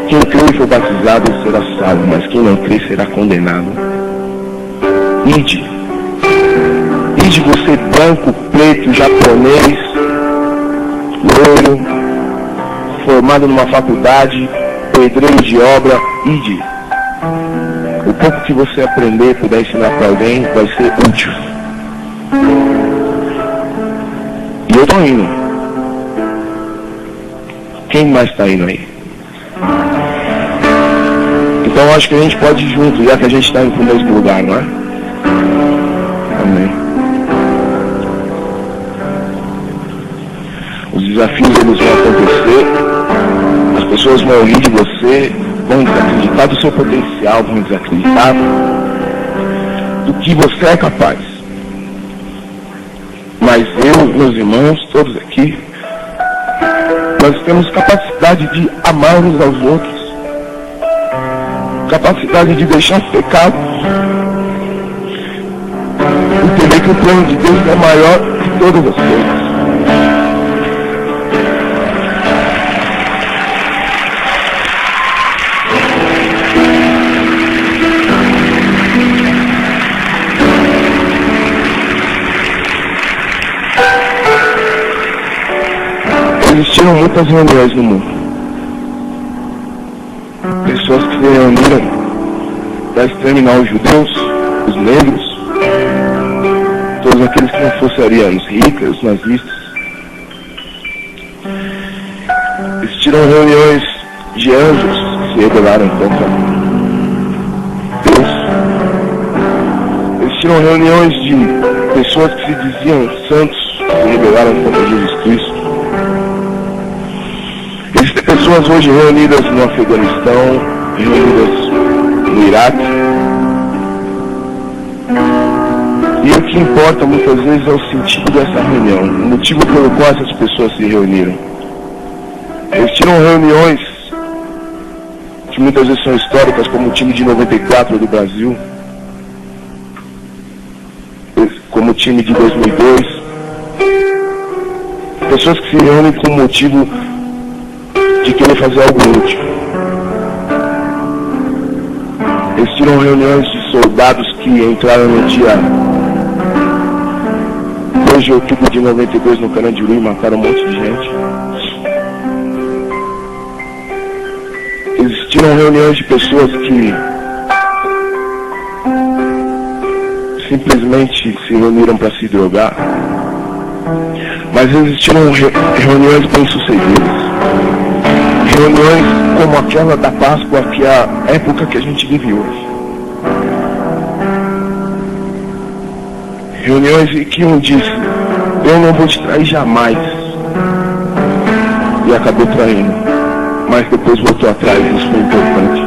Quem crê e for batizado será salvo, mas quem não crê será condenado. Ide você branco, preto, japonês, loiro, formado numa faculdade, pedreiro de obra, ide. O pouco que você aprender, puder ensinar para alguém, vai ser útil. E eu estou indo. Quem mais está indo aí? Então acho que a gente pode ir junto, já que a gente está indo para o mesmo lugar, não é? Amém. Os desafios eles vão acontecer, as pessoas vão rir de você, vão desacreditar do seu potencial, vão desacreditar do que você é capaz. Mas eu, meus irmãos, todos aqui, nós temos capacidade de amar uns aos outros, capacidade de deixar o pecado, entender que o plano de Deus é maior que todas as coisas. Existiram muitas reuniões no mundo. Pessoas que se reuniram para exterminar os judeus, os negros, todos aqueles que não fossem arianos, ricos, nazistas. Existiram reuniões de anjos que se rebelaram contra Deus. Existiram reuniões de pessoas que se diziam santos, que se rebelaram contra Jesus Cristo. Existem pessoas hoje reunidas no Afeganistão, reunidas no Iraque. E o que importa muitas vezes é o sentido dessa reunião, o motivo pelo qual essas pessoas se reuniram. Existiram reuniões que muitas vezes são históricas, como o time de 94 do Brasil, como o time de 2002, Pessoas que se reúnem com o motivo de querer fazer algo útil. Existiram reuniões de soldados que entraram no dia 2 de outubro de 92 no Carandiru e mataram um monte de gente. Existiram reuniões de pessoas que simplesmente se reuniram para se drogar. Mas existiram reuniões bem-sucedidas. Reuniões como aquela da Páscoa, que é a época que a gente vive hoje. Reuniões em que um disse: eu não vou te trair jamais. E acabou traindo. Mas depois voltou atrás, isso foi importante.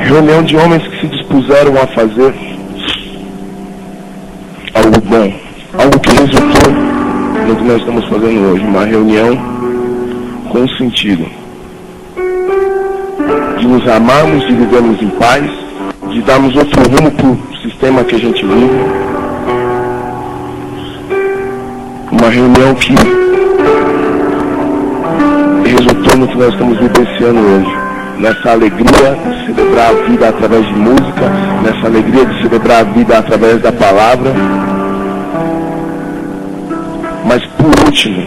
Reunião de homens que se dispuseram a fazer algo bom. Algo que resultou no que nós estamos fazendo hoje. Uma reunião com sentido. De nos amarmos, de vivermos em paz, de darmos outro rumo para o sistema que a gente vive. Uma reunião que resultou no que nós estamos vivenciando hoje. Nessa alegria de celebrar a vida através de música, nessa alegria de celebrar a vida através da palavra. Mas por último,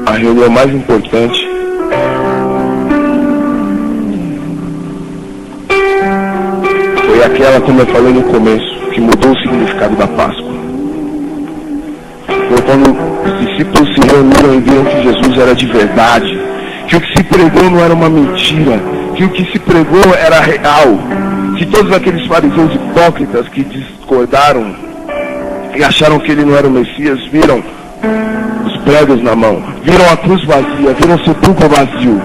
a reunião mais importante foi aquela, como eu falei no começo, que mudou o significado da Páscoa. Foi quando os discípulos se reuniram e viram que Jesus era de verdade, que o que se pregou não era uma mentira, que o que se pregou era real, que todos aqueles fariseus hipócritas que discordaram e acharam que ele não era o Messias, viram os pregos na mão, viram a cruz vazia, viram o sepulcro vazio.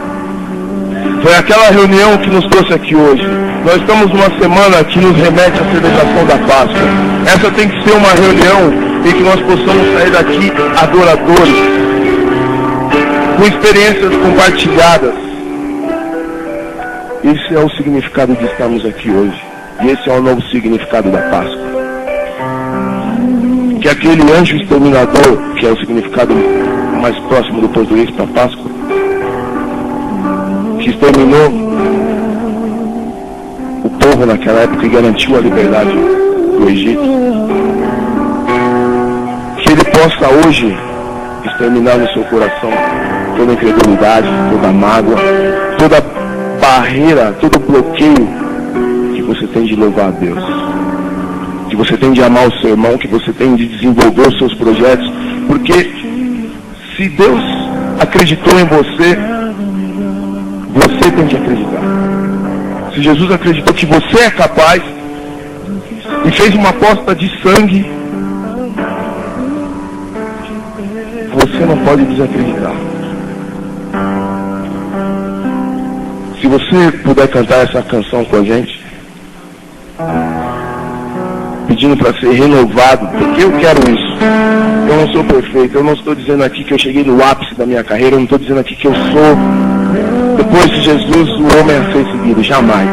Foi aquela reunião que nos trouxe aqui hoje. Nós estamos numa semana que nos remete à celebração da Páscoa. Essa tem que ser uma reunião em que nós possamos sair daqui adoradores, com experiências compartilhadas. Esse é o significado de estarmos aqui hoje. E esse é o novo significado da Páscoa. Que aquele anjo exterminador, que é o significado mais próximo do português para Páscoa, que exterminou o povo naquela época e garantiu a liberdade do Egito, que ele possa hoje exterminar no seu coração toda incredulidade, toda mágoa, toda barreira, todo bloqueio que você tem de louvar a Deus, que você tem de amar o seu irmão, que você tem de desenvolver os seus projetos, porque se Deus acreditou em você, você tem que acreditar. Se Jesus acreditou que você é capaz e fez uma aposta de sangue, você não pode desacreditar. Se você puder cantar essa canção com a gente, pedindo para ser renovado, porque eu quero isso. Eu não sou perfeito, eu não estou dizendo aqui que eu cheguei no ápice da minha carreira, eu não estou dizendo aqui que eu sou, depois de Jesus, o homem a ser seguido, jamais.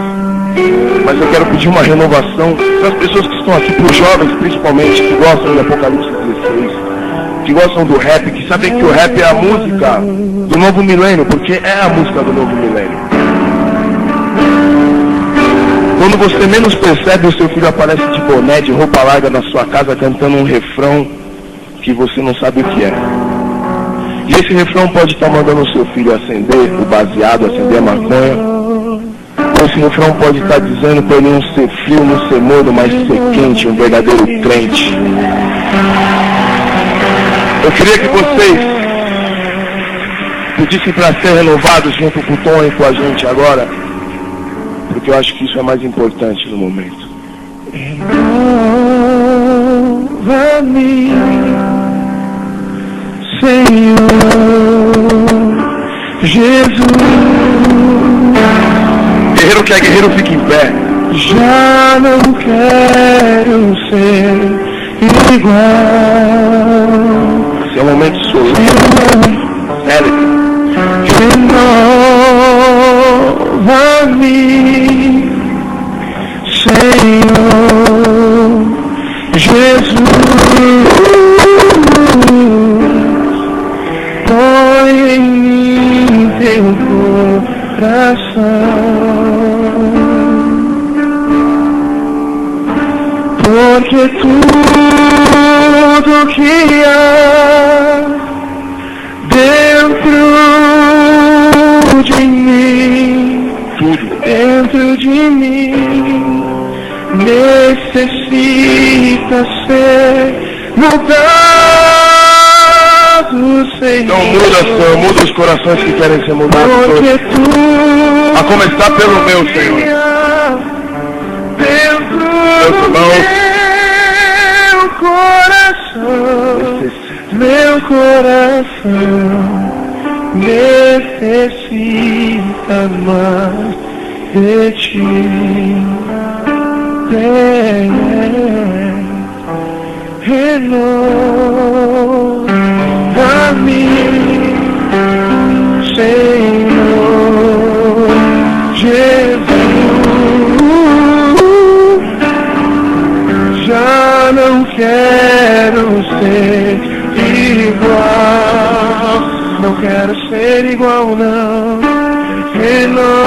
Mas eu quero pedir uma renovação para as pessoas que estão aqui, para os jovens principalmente, que gostam de Apocalipse 16, que gostam do rap, que sabem que o rap é a música do novo milênio, porque é a música do novo milênio. Quando você menos percebe, o seu filho aparece de boné, de roupa larga na sua casa, cantando um refrão que você não sabe o que é. E esse refrão pode estar mandando o seu filho acender o baseado, acender a maconha. Esse refrão pode estar dizendo para ele não ser frio, não ser morno, mas ser quente, um verdadeiro crente. Eu queria que vocês pedissem para ser renovados junto com o Tom e com a gente agora, porque eu acho que isso é mais importante no momento. Renova-me, Senhor Jesus. Guerreiro que é guerreiro fica em pé. Já não quero ser igual. Esse é o momento solene. Renova-me, Senhor porque tudo que há dentro de mim, dentro de mim, necessita ser mudado, Senhor. Então muda, Senhor, muda os corações que querem ser mudados hoje. A começar pelo meu, Senhor. Dentro do meu coração necessita mais de ti. Renova-me, Senhor Jesus. Já não quero ser igual, não quero ser igual, não. Renova-me,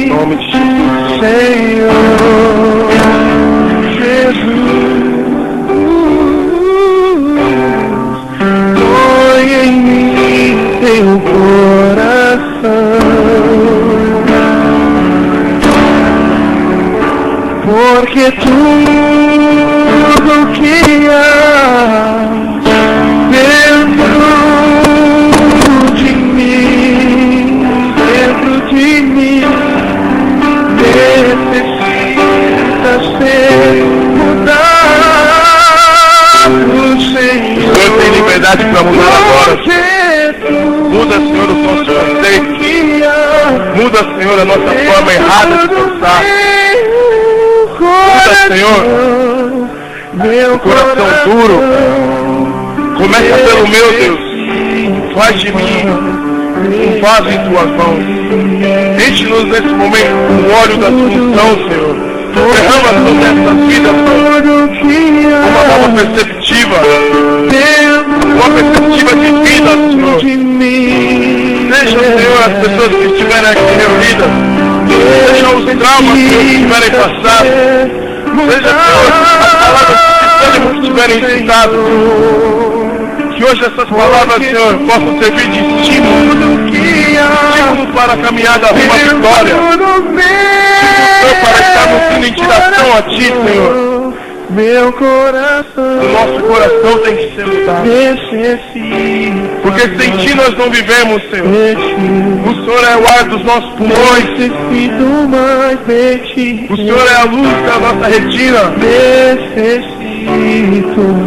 Em nome de Jesus. Senhor Jesus. Põe em mim teu coração, porque tudo que há dentro de mim, necessita ser mudado, Senhor. O Senhor tem liberdade para mudar agora. Muda, Senhor, os nossos conceitos. Muda, Senhor, a nossa forma errada de pensar. Muda, Senhor, o coração duro. Começa pelo meu, Deus. Faz de mim um vaso em tuas mãos. Enche-nos nesse momento com o óleo da unção, Senhor. Derrama sobre essas vidas, Senhor, uma nova perspectiva. Uma perspectiva de vida, Senhor. Deixa, Senhor, as pessoas que estiverem aqui reunidas. Deixa os traumas que estiverem passados. Deixa, Senhor, as palavras de ânimo que estiverem citadas. Que hoje essas palavras, Senhor, possam servir de estímulo para a caminhada rumo à vitória. Senhor, para estarmos em identificação a Ti, Senhor. Meu coração, O nosso coração tem que ser mudado. Porque sem Ti nós não vivemos, Senhor. O Senhor é o ar dos nossos pulmões. Necessito mais de Ti. O Senhor é a luz da nossa retina. Necessito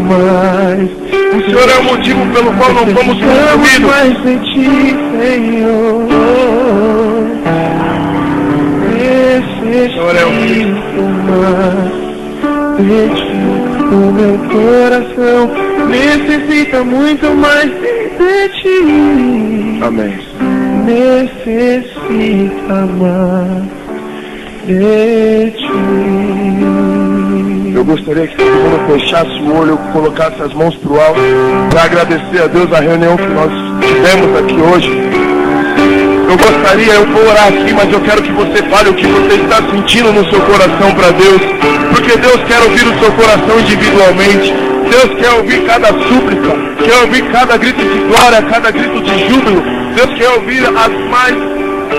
mais. O Senhor é o motivo pelo qual não fomos consumidos. Mais de Ti, Senhor. Senhor é o Necessito mais de Ti. O meu coração necessita muito mais de Ti. Amém. Necessita mais de Ti. Eu gostaria que todo mundo fechasse o olho, colocasse as mãos para o alto, para agradecer a Deus a reunião que nós tivemos aqui hoje. Eu vou orar aqui, mas eu quero que você fale o que você está sentindo no seu coração para Deus, porque Deus quer ouvir o seu coração individualmente. Deus quer ouvir cada súplica, quer ouvir cada grito de glória, cada grito de júbilo. Deus quer ouvir as mais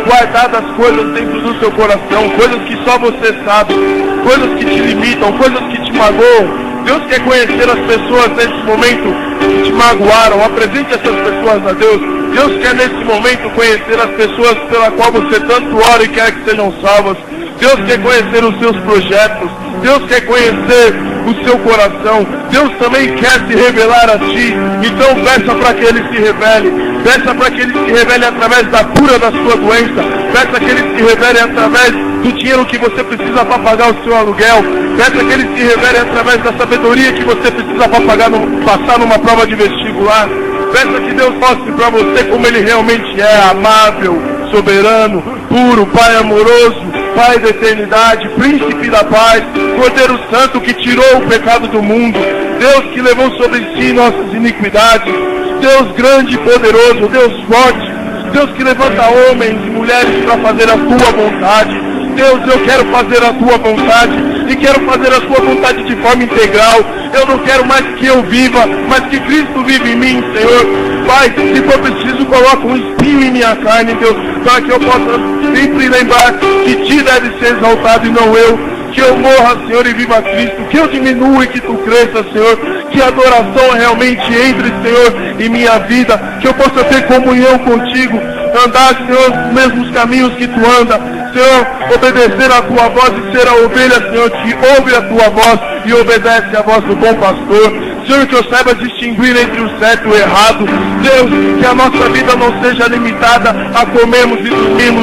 guardadas coisas dentro do seu coração, coisas que só você sabe, coisas que te limitam, coisas que te magoam. Deus quer conhecer as pessoas nesse momento que te magoaram. Apresente essas pessoas a Deus. Deus quer nesse momento conhecer as pessoas pela qual você tanto ora e quer que sejam salvas. Deus quer conhecer os seus projetos. Deus quer conhecer o seu coração. Deus também quer se revelar a ti. Então peça para que Ele se revele. Peça para que Ele se revele através da cura da sua doença. Peça que Ele se revele através do dinheiro que você precisa para pagar o seu aluguel. Peça que Ele se revele através da sabedoria que você precisa para passar numa prova de vestibular. Peça que Deus mostre para você como Ele realmente é, amável, soberano, puro, Pai amoroso, Pai da eternidade, Príncipe da paz, Cordeiro Santo que tirou o pecado do mundo, Deus que levou sobre si nossas iniquidades, Deus grande e poderoso, Deus forte, Deus que levanta homens e mulheres para fazer a tua vontade, Deus, eu quero fazer a tua vontade, e quero fazer a tua vontade de forma integral. Eu não quero mais que eu viva, mas que Cristo vive em mim, Senhor. Pai, se for preciso, coloca um espinho em minha carne, Deus, para que eu possa sempre lembrar que Ti deve ser exaltado e não eu. Que eu morra, Senhor, e viva Cristo. Que eu diminua e que Tu cresça, Senhor. Que a adoração realmente entre, Senhor, em minha vida. Que eu possa ter comunhão contigo. Andar, Senhor, os mesmos caminhos que Tu anda. Senhor, obedecer a Tua voz e ser a ovelha, Senhor, que ouve a Tua voz e obedece a voz do bom pastor. Senhor, que eu saiba distinguir entre o certo e o errado. Deus, que a nossa vida não seja limitada a comermos e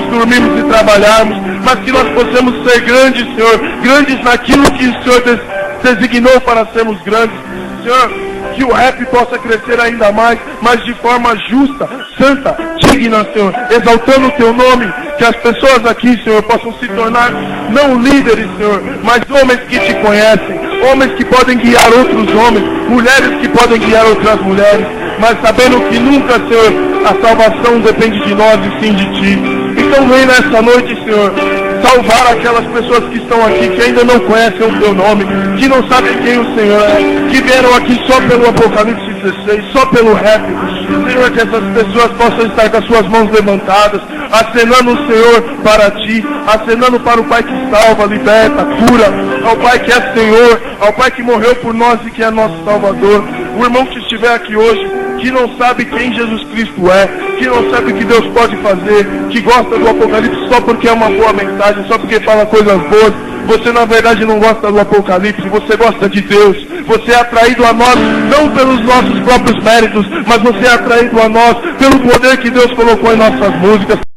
dormirmos e trabalharmos, mas que nós possamos ser grandes, Senhor, grandes naquilo que o Senhor designou para sermos grandes. Senhor, que o rap possa crescer ainda mais, mas de forma justa, santa, digna, Senhor, exaltando o Teu nome, que as pessoas aqui, Senhor, possam se tornar não líderes, Senhor, mas homens que Te conhecem, homens que podem guiar outros homens, mulheres que podem guiar outras mulheres, mas sabendo que nunca, Senhor, a salvação depende de nós e sim de Ti. Então vem nessa noite, Senhor, salvar aquelas pessoas que estão aqui, que ainda não conhecem o Teu nome, que não sabem quem o Senhor é, que vieram aqui só pelo Apocalipse 16, só pelo rap. Senhor, que essas pessoas possam estar com as suas mãos levantadas, acenando o Senhor para Ti, acenando para o Pai que salva, liberta, cura, ao Pai que é Senhor, ao Pai que morreu por nós e que é nosso Salvador. O irmão que estiver aqui hoje, que não sabe quem Jesus Cristo é, que não sabe o que Deus pode fazer, que gosta do Apocalipse só porque é uma boa mensagem, só porque fala coisas boas. Você na verdade não gosta do Apocalipse, você gosta de Deus. Você é atraído a nós não pelos nossos próprios méritos, mas você é atraído a nós pelo poder que Deus colocou em nossas músicas.